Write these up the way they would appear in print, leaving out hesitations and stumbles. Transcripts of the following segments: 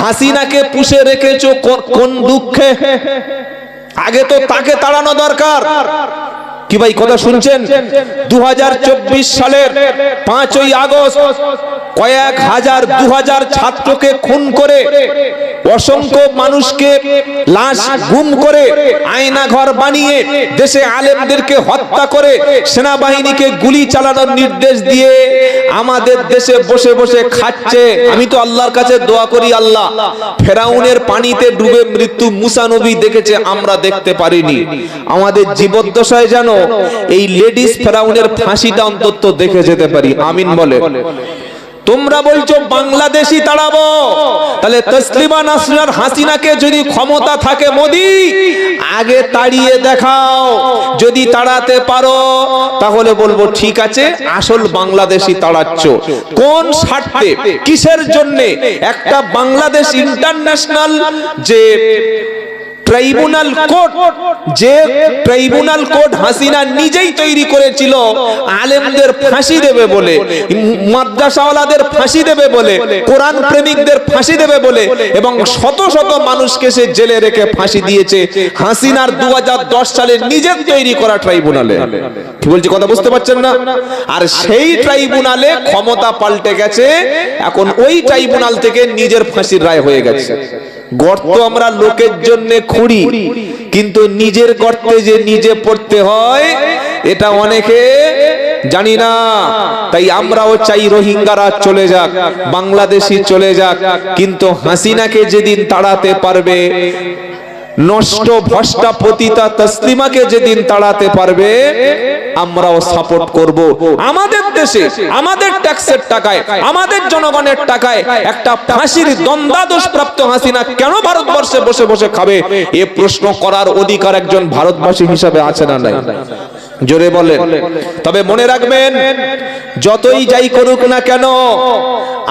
হাসিনাকে পুষে রেখেছো কোন দুঃখে? আগে তো তাকে তাড়ানো দরকার। কি ভাই কথা শুনছেন? 2024 সালের 5ই আগস্ট কয়েক হাজার 2000 ছাত্রকে খুন করে, অসংখ্য মানুষকে লাশ গুম করে, আয়না ঘর বানিয়ে দেশে আলেমদেরকে হত্যা করে, সেনাবাহিনীকে গুলি চালানোর নির্দেশ দিয়ে আমাদের দেশে বসে বসে খাচ্ছে। আমি তো আল্লাহর কাছে দোয়া করি, আল্লাহ ফেরাউনের পানিতে ডুবে মৃত্যু মুসা নবী দেখেছে, আমরা দেখতে পারিনি। আমাদের জীবদ্দশায় যেন এই লেডিস ফেরাউনের ফাঁসিটা অন্তত দেখে যেতে পারি। আমিন বলে। তোমরা বলছো বাংলাদেশি তাড়াবো, তাহলে তসলিমা নাসরিন আর হাসিনাকে যদি ক্ষমতা থাকে মোদি, আগে তাড়িয়ে দেখাও। যদি তাড়াতে পারো তাহলে বলবো ঠিক আছে, আসল বাংলাদেশি তাড়াচ্ছ। কোন স্বার্থে, কিসের জন্য? একটা বাংলাদেশ ইন্টারন্যাশনাল যে ট্রাইব্যুনাল কোর্ট, যে ট্রাইব্যুনাল কোর্ট হাসিনা নিজেই তৈরি করেছিল আলেমদের ফাঁসি দেবে বলে, মাদ্রাসাওয়ালাদের ফাঁসি দেবে বলে, কোরআন প্রেমিকদের ফাঁসি দেবে বলে, এবং শত শত মানুষকে সে জেলে রেখে ফাঁসি দিয়েছে হাসিনার 2010 সালে নিজের তৈরি করা ট্রাইব্যুনালে। কি বলছি কথা বুঝতে পারছেন না? আর সেই ট্রাইব্যুনালে ক্ষমতা পাল্টে গেছে, এখন ওই ট্রাইব্যুনাল থেকে নিজের ফাঁসির রায় হয়ে গেছে। গর্ত আমরা লোকের জন্য খুঁড়ি, কিন্তু নিজের গর্তে যে নিজে পড়তে হয় এটা অনেকে জানি না। তাই আমরাও চাই রোহিঙ্গারা চলে যাক, বাংলাদেশি চলে যাক, কিন্তু হাসিনাকে যেদিন তাড়াতে পারবে, নষ্ট ভ্রষ্টা পতিতা তসলিমাকে যেদিন তাড়াতে পারবে, আমরাও সাপোর্ট করব। আমাদের দেশে আমাদের ট্যাক্সের টাকায়, আমাদের জনগণের টাকায় একটা ফাঁসির দণ্ডাদেশ প্রাপ্ত হাসিনা কেন ভারতবর্ষে বসে বসে খাবে? এ প্রশ্ন করার অধিকার একজন ভারতবাসী হিসাবে আছে না নাই? জোরে বলেন। তবে মনে রাখবেন, যতই যাই করুক না কেন,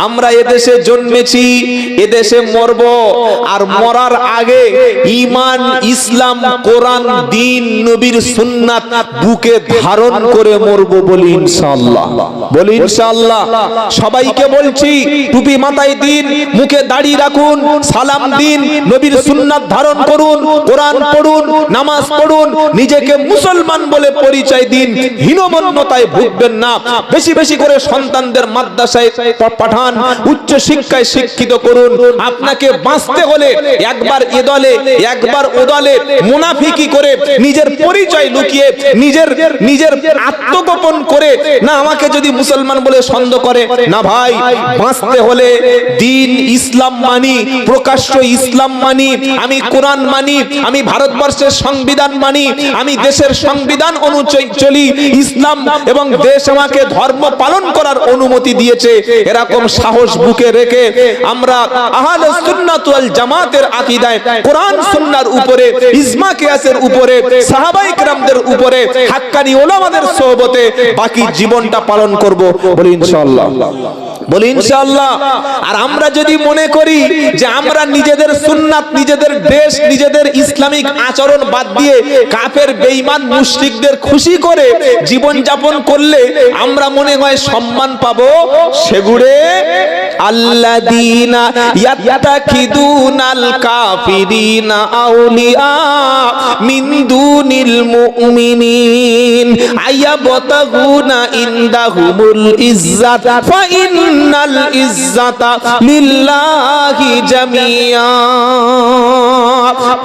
আমরা এদেশে জন্মেছি, এদেশে মরব, আর মরার আগে ঈমান, ইসলাম, কোরআন, দ্বীন, নবীর সুন্নাত বুকে ধারণ করে মরব বলি ইনশাআল্লাহ। বলি ইনশাআল্লাহ। সবাইকে বলছি, টুপি মাথায় দিন, মুখে দাড়ি রাখুন, সালাম দিন, নবীর সুন্নাত ধারণ করুন, কোরআন পড়ুন, নামাজ পড়ুন, নিজেকে মুসলমান বলে পরিচয় দিন, হীনমন্যতায় ভুগবেন না। বেশি বেশি করে সন্তানদের মাদ্রাসায় পাঠান, উচ্চ শিক্ষায় শিক্ষিত করুন। আপনাকে বাঁচতে হলে একবার এ দলে একবার ও দলে মুনাফিকি করে নিজের পরিচয় লুকিয়ে নিজের আত্মগোপন করে না, আমাকে যদি মুসলমান বলে সন্দেহ করে না, ভাই বাঁচতে হলে দ্বীন ইসলাম মানি, প্রকাশ্য ইসলাম মানি, আমি কোরআন মানি, আমি ভারতবর্ষের সংবিধান মানি, আমি দেশের সংবিধান অনুযায়ী চলি, ইসলাম এবং দেশ আমাকে ধর্ম পালন করার অনুমতি দিয়েছে। এরকম সাহস বুকে রেখে আমরা আহলে সুন্নাত ওয়াল জামাতের আকীদায় কোরআন সুন্নাহর উপরে, ইজমা কিয়াসের উপরে, সাহাবায়ে কেরামদের উপরে, হাক্কানি উলামাদের সোহবতে বাকি জীবনটা পালন করব বলি ইনশাআল্লাহ। বলি ইনশাআল্লাহ। আর আমরা যদি মনে করি যে আমরা নিজেদের সুন্নাত, নিজেদের দেশ, নিজেদের ইসলামিক আচরণ বাদ দিয়ে কাফের বেঈমান মুশরিকদের খুশি করে জীবন যাপন করলে আমরা মনে হয় সম্মান পাবো, সেগুড়ে আল্লাযীনা ইয়াত্তাখিদুনাল কাফিরিনা আউলিয়া মিন দুনিল মুমিনিন আয়াবতাগুনা ইনদাহুমুল ইজ্জাত ফা ইন্নাল ইজ্জাতা লিল্লাহি জামিয়া।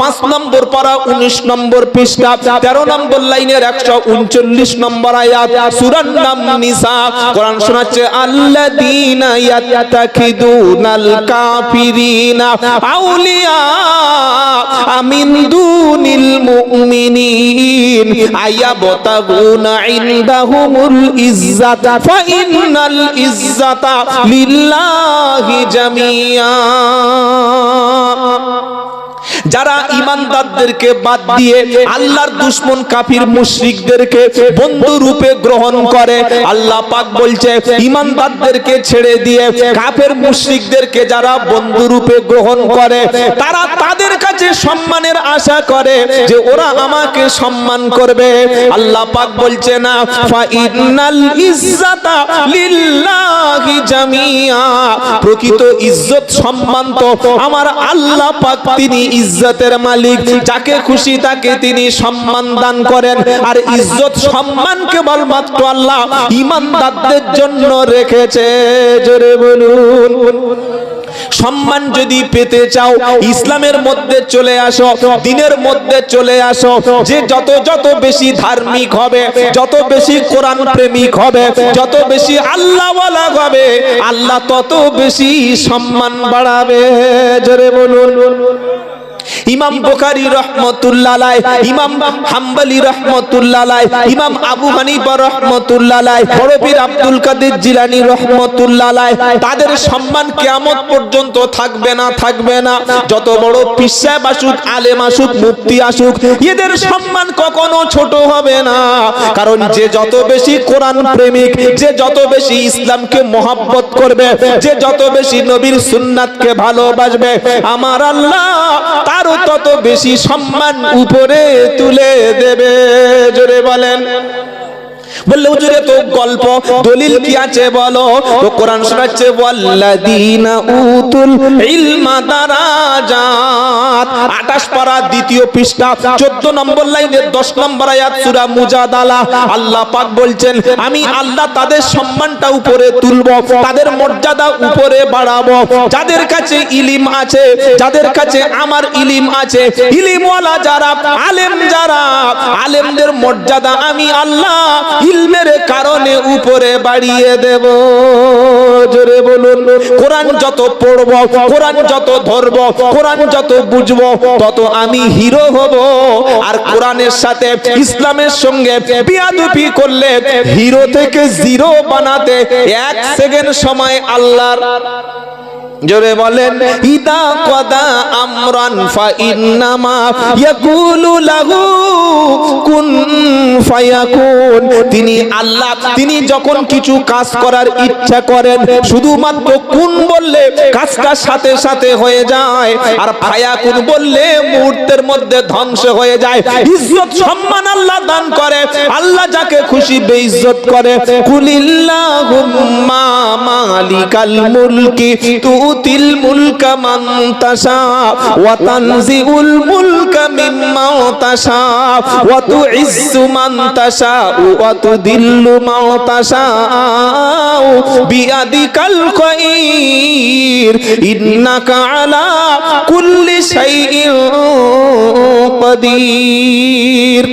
5 নম্বর পারা 19 নম্বর পৃষ্ঠা 13 নম্বর লাইনের 139 নম্বর আয়াত, সূরার নাম নিসা। কোরআন শোনাচ্ছে আল্লাযীনা ইয়াত্তাখিদুনাল কাফিরিনা আউলিয়া মিন দুনিল মুমিনিন আয়াবতাগুনা ইনদাহুমুল ইজ্জাত ফা ইন্নাল ইজ্জাতা লিল্লাহি জামিয়া। যারা ঈমানদারদেরকে বাদ দিয়ে আল্লাহর দুশমন কাফির মুশরিকদেরকে বন্ধু রূপে গ্রহণ করে, আল্লাহ পাক বলছে ঈমানদারদেরকে ছেড়ে দিয়ে কাফের মুশরিকদেরকে যারা বন্ধু রূপে গ্রহণ করে তারা তাদের কাছে সম্মানের আশা করে যে ওরা আমাকে সম্মান করবে। আল্লাহ পাক বলছে না, ফা ইন্নাল ইজ্জাতা লিল্লাহি জামিআ, প্রকৃত ইজ্জত সম্মান তো আমার আল্লাহ পাক, তিনি ইজ্জতের মালিক, যাকে খুশি তাকে তিনি সম্মান দান করেন। আর ইজ্জত সম্মান কেবলমাত্র আল্লাহ ঈমানদারদের জন্য রেখেছে। জোরে বলুন। সম্মান যদি পেতে চাও ইসলামের মধ্যে চলে আসো, দ্বীনের মধ্যে চলে আসো। যে যত বেশি ধার্মিক হবে, যত বেশি কোরআন প্রেমিক হবে, যত বেশি আল্লাহওয়ালা হবে, আল্লাহ তত বেশি সম্মান বাড়াবে। জোরে বলুন। ইমাম বুখারী রাহমাতুল্লাহ আলাইহি, ইমাম হাম্বলী রাহমাতুল্লাহ আলাইহি, ইমাম আবু হানিফা রাহমাতুল্লাহ আলাইহি, বড় পীর আব্দুল কাদের জিলানী রাহমাতুল্লাহ আলাইহি, তাদের সম্মান কিয়ামত পর্যন্ত থাকবে না। যত বড় পীর সাহেব আসুক, আলেম আসুক, মুফতি আসুক, এদের সম্মান কখনো ছোট হবে না। কারণ যে যত বেশি কোরআন প্রেমিক, যে যত বেশি ইসলামকে মহব্বত করবে, যে যত বেশি নবীর সুন্নাতকে ভালোবাসবে, আমার আল্লাহ তার তত বেশি সম্মান উপরে তুলে দেবে। জোরে বলেন। বললে হুজুরে তো গল্প, দলিল কি আছে বলো? তো কোরআন শোনাচ্ছে ওয়াল্লাযীনা উতুল ইলমা দারাজাত, 28 পারা 2 পৃষ্ঠা 14 নম্বর লাইনের 10 নম্বর আয়াত সূরা মুজাদালা। আল্লাহ পাক বলছেন আমি আল্লাহ তাদের সম্মানটা উপরে তুলব, তাদের মর্যাদা উপরে বাড়াবো। যাদের কাছে ইলম আছে, যাদের কাছে আমার ইলম আছে, ইলমওয়ালা যারা, আলেম যারা, আলেমদের মর্যাদা আমি আল্লাহ ইলমের কারণে উপরে বাড়িয়ে দেব। জোরে বলুন। কোরআন যত পড়ব, কোরআন যত ধরব, কোরআন যত বুঝব, তত আমি হিরো হব। আর কোরআনের সাথে ইসলামের সঙ্গে বিয়াদবি করলে হিরো থেকে জিরো বানাতে 1 সেকেন্ড সময় আল্লাহর। জোরে বলেন। ইদা কদা আমরান ফা ইন্নামা ইয়াকুলু লাহু কুন ফায়াকুন। তিনি আল্লাহ, তিনি যখন কিছু কাজ করার ইচ্ছা করেন শুধুমাত্র কুন বললে কাজটা সাথে সাথে হয়ে যায়, আর ফায়াকুন বললে মুহূর্তের মধ্যে ধ্বংস হয়ে যায়। ইজ্জত সম্মান আল্লাহ দান করে, আল্লাহ যাকে খুশি বেইজ্জত করে। কুলিল্লাহুম্মা মালিকাল মুলকি তুতিল মুলকা মান তাশা ওয়া তানজিউল মুলকা মিম্মান তাশা ওয়া তুইজ্জু মান তাশা ওয়া তুদিল্লু মান তাশা বিয়াদিকাল খায়র ইন্নাকা আলা কুল্লি শাইইন কাদির।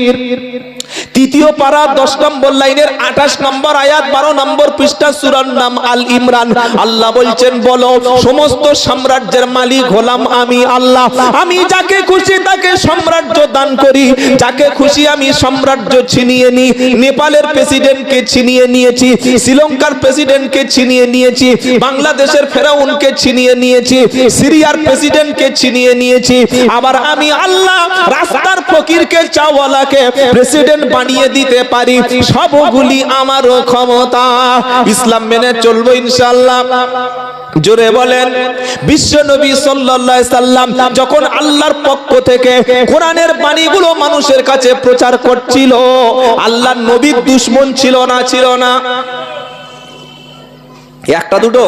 3 পারা 10 নম্বর লাইনের 28 নম্বর আয়াত 12 নম্বর পৃষ্ঠা সূরার নাম আল ইমরান। আল্লাহ বলছেন বলো সমস্ত সাম্রাজ্যের মালিক হলাম আমি আল্লাহ। আমি যাকে খুশি তাকে সাম্রাজ্য দান করি, যাকে খুশি আমি সাম্রাজ্য ছিনিয়ে নিই। নেপালের প্রেসিডেন্টকে ছিনিয়ে নিয়েছি, শ্রীলঙ্কার প্রেসিডেন্টকে ছিনিয়ে নিয়েছি, বাংলাদেশের ফেরাউনকে ছিনিয়ে নিয়েছি, সিরিয়ার প্রেসিডেন্টকে ছিনিয়ে নিয়েছি। আবার আমি আল্লাহ রাস্তার ফকিরকে, চাওয়ালাকে প্রেসিডেন্ট বানিয়ে দিতে পারি। সবগুলি আমার ক্ষমতা। ইসলাম মেনে চলবো ইনশাআল্লাহ। জোরে বলেন। বিশ্ব নবী সাল্লাল্লাহু আলাইহি সাল্লাম যখন আল্লাহর পক্ষ থেকে কোরআনের বাণীগুলো মানুষের কাছে প্রচার করছিল, আল্লাহর নবীর দুশমন ছিল না? একটা দুটো?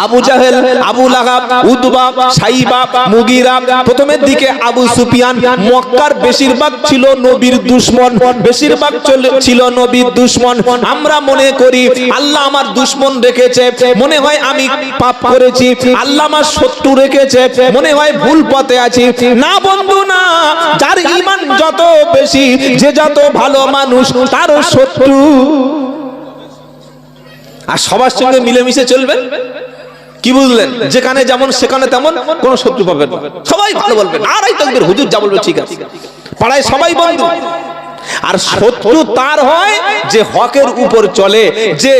আবু জাহেল, আবু লাহাব, উতবা, সাইবা, মুগিরা, প্রথমের দিকে আবু সুফিয়ান। মক্কার বেশিরভাগ ছিল নবীর দুশমন, বেশিরভাগ ছিল নবীর দুশমন। আমরা মনে করি আল্লাহ আমার দুশমন রেখেছে, মনে হয় আমি পাপ করেছি, আল্লাহ আমার শত্রু রেখেছে, মনে হয় ভুল পথে আছি। না বন্ধু না, যার ঈমান যত বেশি, যে যত ভালো মানুষ তারও শত্রু। আর সবার সঙ্গে মিলেমিশে চলবে। কি বুঝলেন? যেখানে যেমন সেখানে তেমন, কোন শত্রু পাবেন না, সবাই ভালো বলবেন। নারাই তাকবীর, হুজুর যা বলবে ঠিক আছে। পাড়ায় সবাই বন্ধু। আর শত্রু তার হয় যে হকের উপর চলে, যে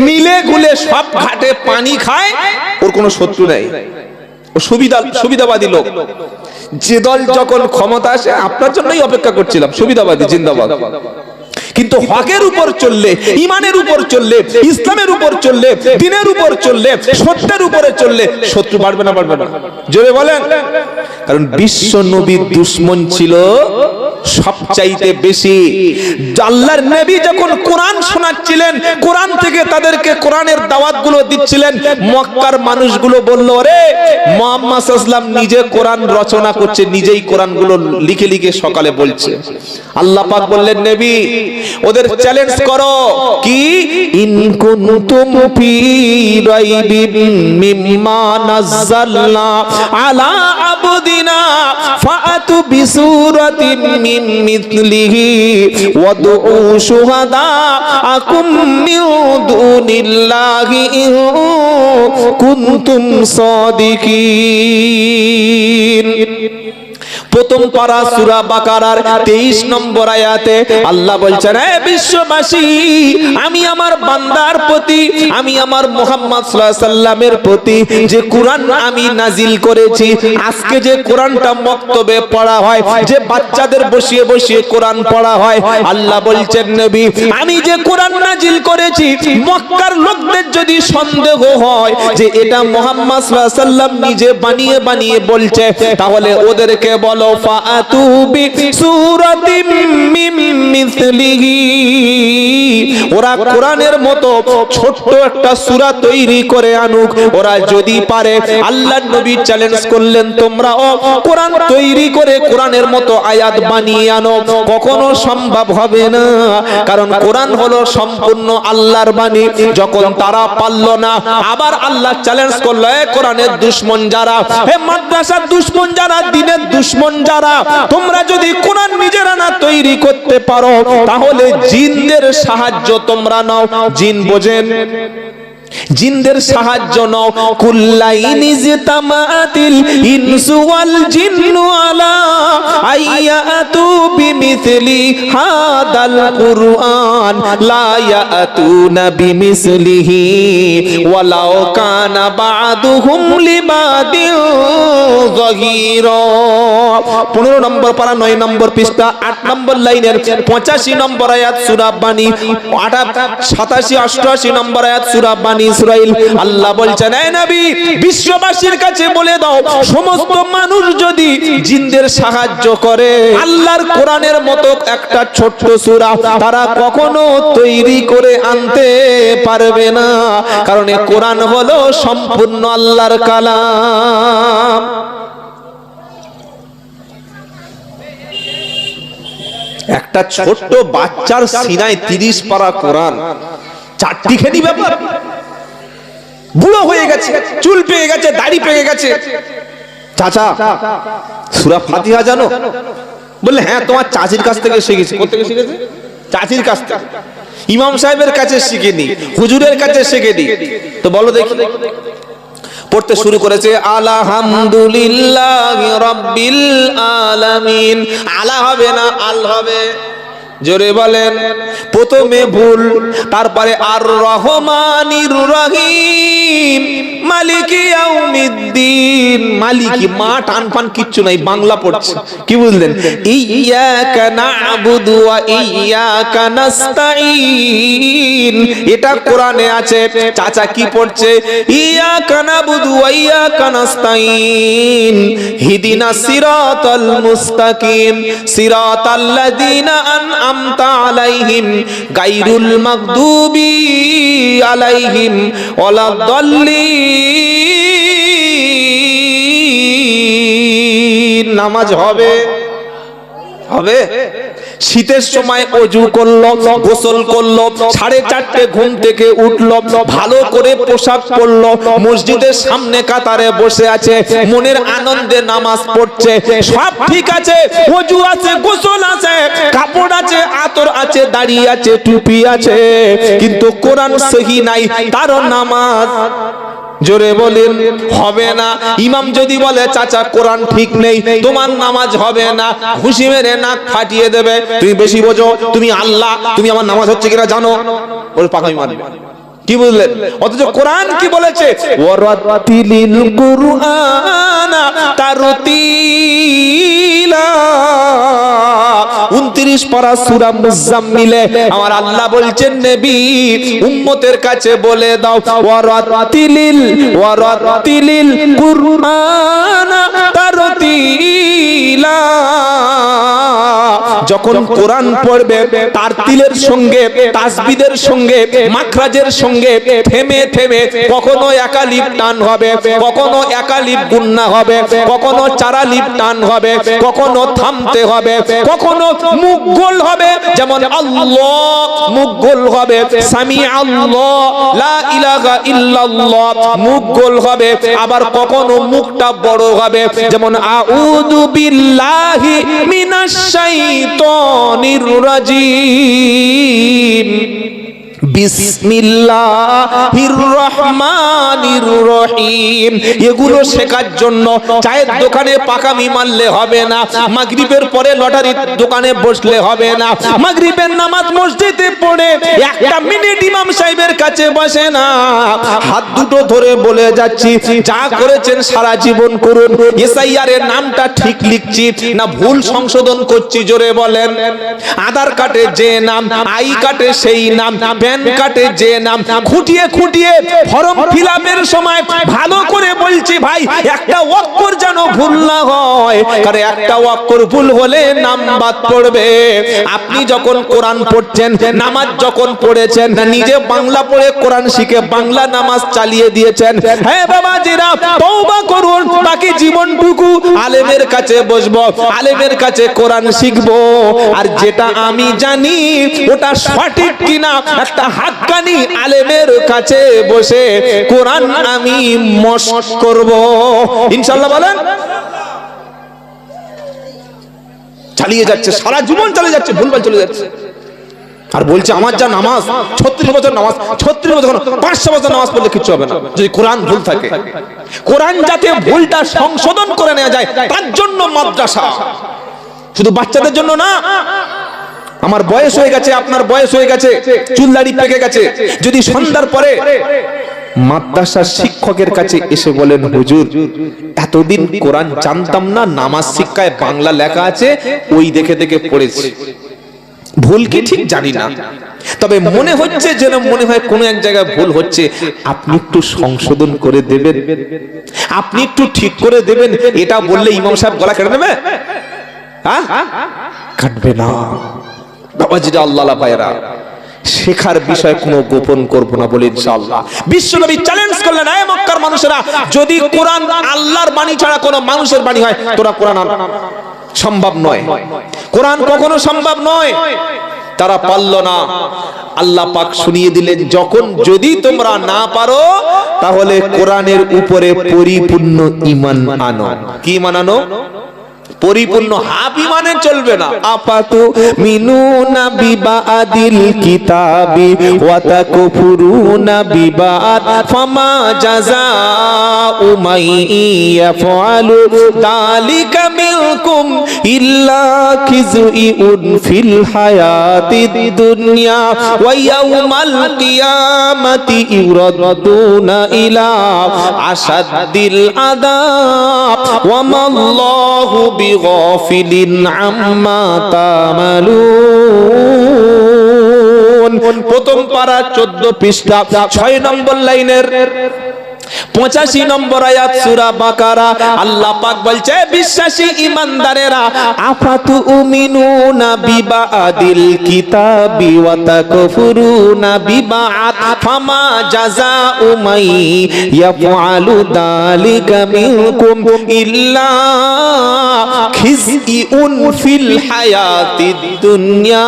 মিলে গুলে সব ঘাটে পানি খায়, ওর কোনো শত্রু নেই। ও সুবিধাবাদী লোক। যে দল যখন ক্ষমতা আসে আপনার জন্যই অপেক্ষা করছিলাম, সুবিধাবাদী জিন্দাবাদ। কিন্তু হকের উপর চললে, ইমানের উপর চললে, ইসলামের উপর চললে, দ্বীনের উপর চললে, সত্যের উপরে চললে শত্রু বাড়বে না বাড়বে না? জোরে বলেন। কারণ বিশ্ব নবীর দুশমন ছিল সবচাইতে বেশি। আল্লাহর নবী যখন কোরআন শোনাচ্ছিলেন, কোরআন থেকে তাদেরকে কোরআনের দাওয়াতগুলো দিচ্ছিলেন, মক্কার মানুষগুলো বলল, রে মুহাম্মদ সাল্লাল্লাহু আলাইহি ওয়াসাল্লাম নিজে কোরআন রচনা করছে, নিজেই কোরআনগুলো লিখে লিখে সকালে বলছে। আল্লাহ পাক বললেন, নবী ওদের চ্যালেঞ্জ করো, কি ইন কুনতুম ফি রাইবিন মিম্মা নাযালনা আলা আবদিনা ফাআতু বিসূরাতিন মিন মিথলিহি ওয়াদউ শুহাদাআকুম মিন দুনিল্লাহি ইন কুনতুম সাদিকিন। প্রথম পারা সূরা বাকারার 23 নম্বর আয়াতে আল্লাহ বলছেন, হে বিশ্ববাসী, আমি আমার বান্দার প্রতি, আমি আমার মুহাম্মদ সাল্লাল্লাহু আলাইহি সাল্লামের প্রতি যে কোরআন আমি নাজিল করেছি, আজকে যে কোরআনটা মক্তবে পড়া হয়, যে বাচ্চাদের বসিয়ে বসিয়ে কোরআন পড়া হয়, আল্লাহ বলছেন, নবী আমি যে কোরআন নাজিল করেছি, মক্কার লোকদের যদি সন্দেহ হয় যে এটা মুহাম্মদ সাল্লাল্লাহু আলাইহি সাল্লাম নিজে বানিয়ে বানিয়ে বলছে, তাহলে ওদেরকে বলো ফাআতু বিসূরাতিম মিন মিথলিহি, ওরা কোরআনের মতো ছোট্ট একটা সূরা তৈরি করে আনুক। ওরা যদি পারে, আল্লাহর নবী চ্যালেঞ্জ করলেন, তোমরাও কোরআন তৈরি করে কোরআনের মতো আয়াত বানিয়ে আনো। কখনো সম্ভব হবে না, কারণ কোরআন হলো সম্পূর্ণ আল্লাহর বাণী। যখন তারা পারল না, আবার আল্লাহ চ্যালেঞ্জ করলো, হে কোরআনের দুশমন যারা, হে মাদ্রাসার দুশমন যারা, দ্বীনের দুশমন যারা, তোমরা যদি কোরআন নিজেরা না তৈরি করতে পারো, তাহলে জিনদের সাহায্য তোমরা নাও। জিন বোঝেন? জিনদের সাহায্য নাও। কুল্লাইন ইজতামাআতিল ইনসু ওয়াল জিন্নু আলা আইয়াতু বিমিসলি হাদাল কুরআন লা ইয়াতুনা বিমিসলিহি ওয়ালাউ কানা বা'দুহুম লিবাদিন যাহিরা। 15 নম্বর পারা 9 নম্বর পৃষ্ঠা 8 নম্বর লাইনের 85 নম্বর আয়াত সূরা বানী, 87 88 নম্বর আয়াত সূরা বানী ইসরাইল। আল্লাহ বলছেন, হে নবী বিশ্ববাসীর কাছে বলে দাও, সমস্ত মানুষ যদি জিনদের সাহায্য করে, আল্লাহর কোরআনের মতো একটা ছোট্ট সূরা তারা কখনো তৈরি করে আনতে পারবে না, কারণ এই কোরআন হলো সম্পূর্ণ আল্লাহর কালাম। একটা ছোট্ট বাচ্চার সিনায় 30 পারা কোরআন, চারটিখানি ব্যাপার। বুড়ো হয়ে গেছে, চুল পেয়ে গেছে, দাড়ি পেয়ে গেছে, চাচা সূরা ফাতিহা জানো? বললে, হ্যাঁ তোমার চাচির কাছ থেকে শিখেছি। কোথা থেকে শিখেছে? চাচির কাছ থেকে। ইমাম সাহেবের কাছে শিখিনি, হুজুরের কাছে শিখিনি। তো বলো দেখি। পড়তে শুরু করেছে, আলহামদুলিল্লাহি রাব্বিল আলামিন। আলা হবে না আল হবে? জোরে বলেন। প্রথমে ভুল, তারপরে আর রহমানির রহিম মালিকি ইয়াউমিদ্দিন। মালিকি মা টান পান কিচ্ছু নাই, বাংলা পড়ছে। কি বুঝলেন? ইয়াকা না'বুদু ওয়া ইয়াকা নাস্তাঈন, এটা কোরআনে আছে। চাচা কি পড়ছে? ইয়াকা না'বুদু ওয়া ইয়াকা নাস্তাঈন হিদিনাস সিরাতাল মুস্তাকিম সিরাতাল্লাযীনা আমতা আলাইহিম গায়রুল মাগদুবি আলাইহিম ওয়ালাদ-দাল্লিন। নামাজ হবে? হবে? শীতের সময় ওযু করলো, গোসল করলো, 4:30 ঘুম থেকে উঠলো, ভালো করে পোশাক পরলো, মসজিদের সামনে কাতারে বসে আছে, মনের আনন্দে নামাজ পড়ছে, সব ঠিক আছে, ওযু আছে, গোসল আছে, কাপড় আছে, আতর আছে, দাড়ি আছে, টুপি আছে, কিন্তু কোরআন সহি নাই, তার নামাজ জোরে বলেন হবে না। ইমাম যদি বলে চাচা কোরআন ঠিক নেই, তোমার নামাজ হবে না, ঘুষি মেরে নাক ফাটিয়ে দেবে। তুমি বেশি বোঝো, তুমি আল্লাহ, তুমি আমার নামাজ হচ্ছে কিনা জানো, ওর পাকামি মারবে। কি বুঝলেন? অথচ কোরআন কি বলেছে? ওয়ারাতিলিল কুরআনা তারতিলা। 29 পারা সূরা মুজাম্মিলে আমার আল্লাহ বলছেন, নবী উম্মতের কাছে বলে দাও, ওয়ারাতিলিল কুরআনা তারতিলা। যখন কোরআন পড়বে তারতিলের সঙ্গে, তাসবিদের সঙ্গে, মাখরাজের সঙ্গে থেমে থেমে কখনো একালিফ টান হবে, কখনো একালিফ গুন্না হবে, কখনো চারালিফ টান হবে, কখনো থামতে হবে, কখনো মুখ গোল হবে, যেমন আল্লাহ মুখ গোল হবে, সামি আল্লাহ লা ইলাহা ইল্লাল্লাহ মুখ গোল হবে, আবার কখনো মুখটা বড় হবে, যেমন আউযু বিল্লাহি মিনাশ শাইতানির রাজিম, বিসমিল্লাহির রহমানির রহিম। এগুলো শেখার জন্য চায়ের দোকানে পাকামি মারলে হবে না, মাগরিবের পরে লটারির দোকানে বসলে হবে না, মাগরিবের নামাজ মসজিদে পড়ে একটা মিনিট ইমাম সাহেবের কাছে বসে না। হাত দুটো ধরে বলে যাচ্ছি, যা করেছেন সারা জীবন করুন, এসআইআর এর নামটা ঠিক লিখছি না ভুল সংশোধন করছি, জোরে বলেন। আধার কার্ডে যে নাম, আই কার্ডে সেই নাম, প্যান কার্ডে যে নাম, খুঁটিয়ে খুঁটিয়ে ফর্ম ফিলআপের সময় ভালো করে বলছি ভাই, একটা অক্ষর যেন ভুল না হয়, কারণ একটা অক্ষর ভুল হলে নাম বাদ পড়বে। আপনি যখন কোরআন পড়ছেন, নামাজ যখন পড়েছেন, নিজে বাংলা পড়ে কোরআন শিখে বাংলা নামাজ চালিয়ে দিয়েছেন, হ্যাঁ বাবাজিরা তওবা করুন, বাকি জীবনটুকু আলেমের কাছে বসবো, আলেমের কাছে কোরআন শিখবো, আর যেটা আমি জানি ওটা সঠিক কিনা একটা হাক্কানি আলেমের কাছে বসে কোরআন আমি মশক করব, ইনশাআল্লাহ বলেন। চালিয়ে যাচ্ছে, সারা জীবন চালিয়ে যাচ্ছে, ভুলভাল চলে যাচ্ছে, আর বলছে আমার যা নামাজ 36 বছর নামাজ, 36 বছর 500 বছর নামাজ পড়লে কিছু হবে না যদি কোরআন ভুল থাকে। কোরআন যাতে ভুলটা সংশোধন করে নেওয়া যায় তার জন্য মাদ্রাসা, শুধু বাচ্চাদের জন্য না। আমার বয়স হয়ে গেছে, আপনার বয়স হয়ে গেছে, চুল দাড়ি পেকে গেছে, যদি সন্ধ্যার পরে মাদ্রাসার শিক্ষকের কাছে এসে বলেন, হুজুর এতদিন কোরআন জানতাম না, নামাজ শিক্ষায় বাংলা লেখা আছে, ওই দেখে দেখে পড়েছি, ভুল কি ঠিক জানি না, তবে মনে হচ্ছে যেন মনে হয় কোনো এক জায়গায় ভুল হচ্ছে, আপনি একটু সংশোধন করে দেবেন, আপনি একটু ঠিক করে দেবেন, এটা বললে ইমাম সাহেব গলা কেটে নেবে? হ্যাঁ, কাটবে না। বাবাজিরা আল্লাহ ভাইরা, শেখার বিষয় কোনো গোপন করব না বলে ইনশাআল্লাহ। বিশ্বনবী চ্যালেঞ্জ করলেন, এই মক্কার মানুষেরা, যদি কোরআন আল্লাহর বাণী ছাড়া কোনো মানুষের বাণী হয়, তোরা কোরআন সম্ভব নয়, কোরআন কখনো সম্ভব নয়। তারা পারল না, আল্লাহ পাক শুনিয়ে দিলেন, যখন যদি তোমরা না পারো তাহলে কোরআনের উপরে পরিপূর্ণ ঈমান আনো। কি ঈমান আনো? পরিপূর্ণ, হাফ ঈমানে চলবে না। আপাতু মিনুনা বিবাদিল কিতাবি ওয়া তাকফুরুনা বিবাদ ফামা জাযাউ মান ইয়াফআলু যালিকা মিনকুম ইল্লা খিজুন ফিল হায়াতিদ দুনিয়া ওয়া ইয়াউমাল কিয়ামাতি ইউরাদুনা ইলা আশাদ্দিল আযাব ওয়া মাল্লাহু বিগাফিলিন আম্মা তা'মালুন। প্রথম পারা 14 পৃষ্ঠা 6 নম্বর লাইনের 85 নম্বর আয়াত সূরা বাকারা। আল্লাহ পাক বলছে, বিশ্বাসী ঈমানদারেরা, আফাতু উমিনুনা বিবাদিল কিতাবি ওয়া তাকফুরুনা বিবাদ ফামা জাযাউ মান ইয়াফআলু যালিকা মিনকুম ইল্লা খিজইউন ফিল হায়াতিদ দুনিয়া।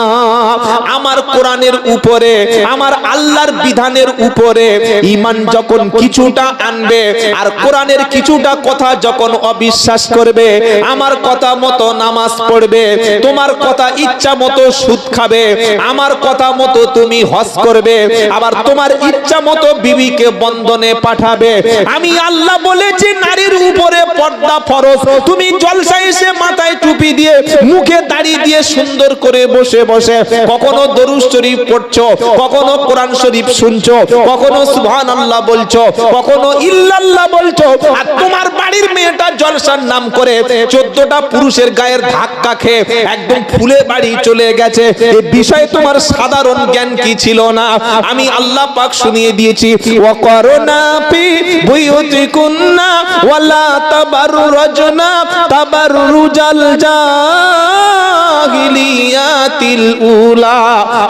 আমার কোরআনের উপরে, আমার আল্লাহর বিধানের উপরে ঈমান যখন কিছুটা আনবে আর কোরআনের কিছুটা কথা যখন অবিশ্বাস করবে, আমার কথা মতো নামাজ পড়বে, তোমার কথা ইচ্ছা মতো সুদ খাবে, আমার কথা মতো তুমি হজ করবে, আবার তোমার ইচ্ছা মতো বিবিকে বন্ধনে পাঠাবে। আমি আল্লাহ বলেছি নারীর উপরে পর্দা ফরজ। তুমি জলসায় এসে মাথায় টুপি দিয়ে মুখে দাড়ি দিয়ে সুন্দর করে বসে বসে কখনো দরুদ শরীফ পড়ছো, কখনো কোরআন শরীফ শুনছো, কখনো সুবহানাল্লাহ বলছো, কখনো ইল্লাল্লাহ বলছো, আর তোমার বাড়ির মেয়েটা জলসার নাম করে 14টা পুরুষের গায়ের ধাক্কা খেয়ে একদম ফুলে বাড়ি চলে গেছে। এই বিষয়ে তোমার সাধারণ জ্ঞান কি ছিল না? আমি আল্লাহ পাক শুনিয়ে দিয়েছি, ওয়াকরনা ফি বুয়ুতিকুন্না ওয়ালা তাবাররুজনা তাবাররুজাল জাহিলিয়াতিল উলা।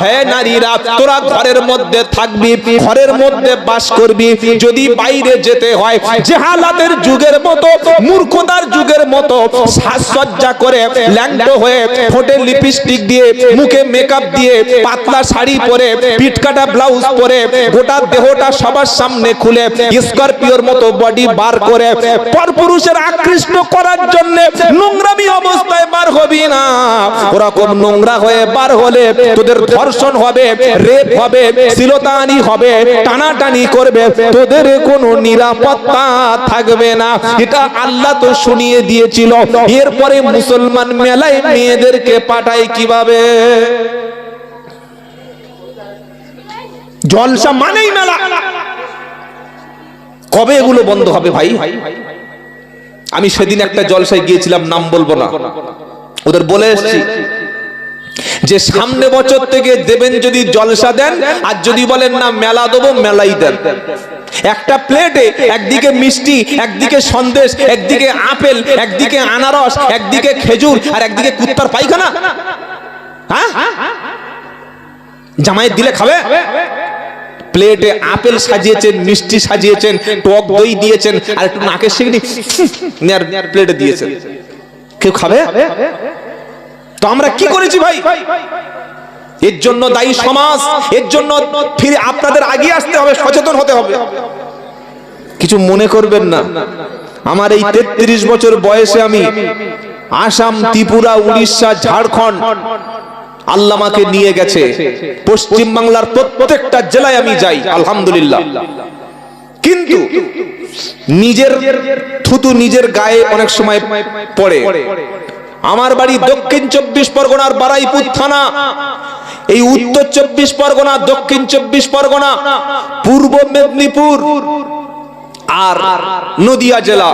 হে নারীরা, তোরা ঘরের মধ্যে থাকবি, ঘরের মধ্যে বাস করবি। যদি বাইরে যেতে হয় জাহালাতের যুগের মতো, মূর্খতার যুগের মতো সাজসজ্জা করে ল্যাংটো হয়ে ঠোঁটে লিপস্টিক দিয়ে মুখে মেকআপ দিয়ে পাতলা শাড়ি পরে পিটকাটা ব্লাউজ পরে গোটা দেহটা সবার সামনে খুলে স্করপিওর মতো বডি বার করে পরপুরুষের আকৃষ্ট করার জন্য নোংরামি অবস্থায় বার হবি না। ওরকম নোংরা হয়ে বার হলে তোদের ধর্ষণ হবে, রেপ হবে, শ্লীলতাহানি হবে, টানাটানি করবে, তোদের কোনো নিরাপত্তা থাকবে না। এটা আল্লাহ তো শুনিয়ে দিয়েছিল। এরপরে মুসলমান মেলায় মেয়েদেরকে পাঠায় কিভাবে? জলসা মানেই মেলা। কবে এগুলো বন্ধ হবে ভাই? আমি সেদিন একটা জলসায় গিয়েছিলাম, নাম বলবো না, ওদের বলে এসেছি যে সামনে বছর থেকে দেবেন যদি জলসা দেন, আর যদি বলেন না মেলা দেবো, মেলাই দেন। একটা প্লেটে একদিকে মিষ্টি, একদিকে সন্দেশ, একদিকে আপেল, একদিকে আনারস, একদিকে খেজুর, আর একদিকে কুত্তার পায়খানা। হ্যাঁ, জামাইয়ের দিলে খাবে? প্লেটে আপেল সাজিয়েছেন, মিষ্টি সাজিয়েছেন, টক দই দিয়েছেন, আর একটু নাকের শিগনি প্লেটে দিয়েছেন, কেউ খাবে? তো আমরা কি করেছি ভাই? এর জন্য দায়ী সমাজ। এর জন্য ফিরে আপনাদের আগে আসতে হবে, সচেতন হতে হবে। কিছু মনে করবেন না, আমার এই 33 বছর বয়সে আমি আসাম, ত্রিপুরা, উড়িষ্যা, ঝাড়খণ্ড আল্লাহ আমাকে নিয়ে গেছে। পশ্চিম বাংলার প্রত্যেকটা জেলায় আমি যাই, আলহামদুলিল্লাহ। কিন্তু নিজের থুতু নিজের গায়ে অনেক সময় পড়ে। আমার বাড়ি দক্ষিণ 24 পরগনার বারাইপুর থানা, এই উত্তর 24 পরগনা, দক্ষিণ 24 পরগনা, পূর্ব মেদিনীপুর আর নদিয়া জেলা।